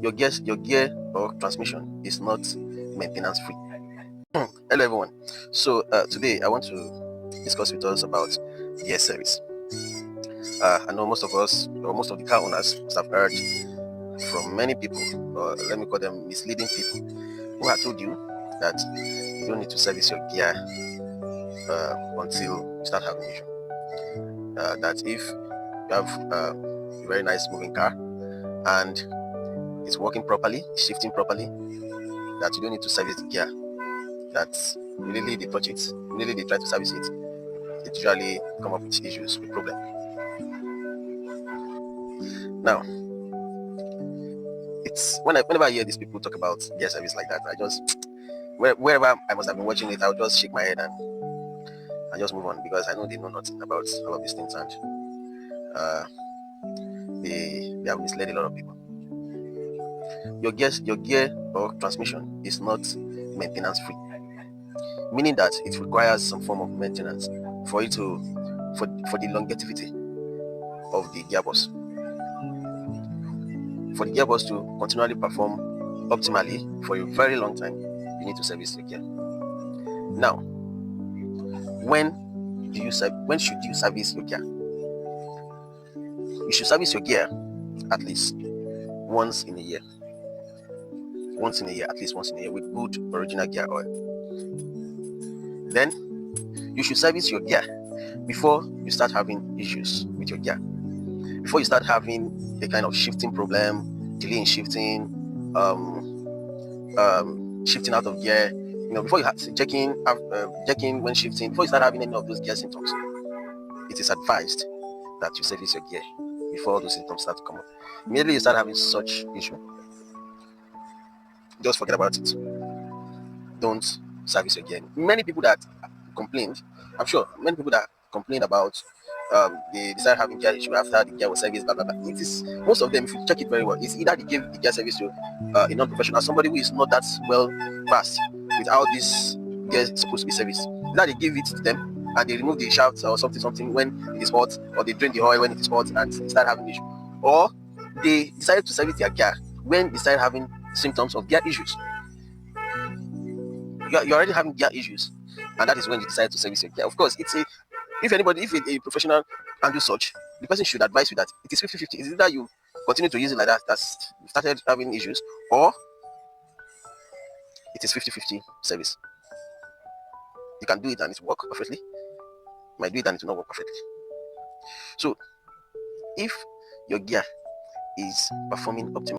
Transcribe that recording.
your gear or transmission is not maintenance free. Hello everyone. So today I want to discuss with us about gear service. I know most of us, or most of the car owners, must have heard from many people, or let me call them misleading people, who have told you that you don't need to service your gear until you start having issue. That if you have a very nice moving car and it's working properly, shifting properly, that you don't need to service the gear. That really they touch it, really they try to service it, it usually come up with issues, with problem. Now, it's whenever I hear these people talk about gear service like that, I just wherever I must have been watching it, I'll just shake my head and just move on, because I know they know nothing about all of these things, and uh, they have misled a lot of people. Your gear or transmission is not maintenance free, meaning that it requires some form of maintenance for it to for the longevity of the gearbox. For the gearbox to continually perform optimally for a very long time, you need to service the gear. Now, when should you service your gear? You should service your gear at least once in a year. At least once in a year, with good original gear oil. Then you should service your gear before you start having issues with your gear. Before you start having a kind of shifting problem, delay in shifting, shifting out of gear. Before you have checking when shifting, before you start having any of those gear symptoms, it is advised that you service your gear before those symptoms start to come up. Immediately you start having such issue, just forget about it. Don't service your gear. Many people that complained, I'm sure, many people that complained about they started having gear issue after the gear was serviced, blah blah blah. It is most of them, if you check it very well, it's either they give the gear service to a non-professional, somebody who is not that well versed with how this gear is supposed to be serviced. Either they give it to them and they remove the shaft or something when it is hot, or they drain the oil when it is hot and they start having issue, or they decided to service their gear when they started having symptoms of gear issues. You're already having gear issues, and that is when you decide to service your gear. Of course, if a professional can do such, the person should advise you that it is 50-50. It's either you continue to use it like that's you started having issues, or it is 50-50 service. You can do it and it will work perfectly. You might do it and it will not work perfectly. So if your gear is performing optimally,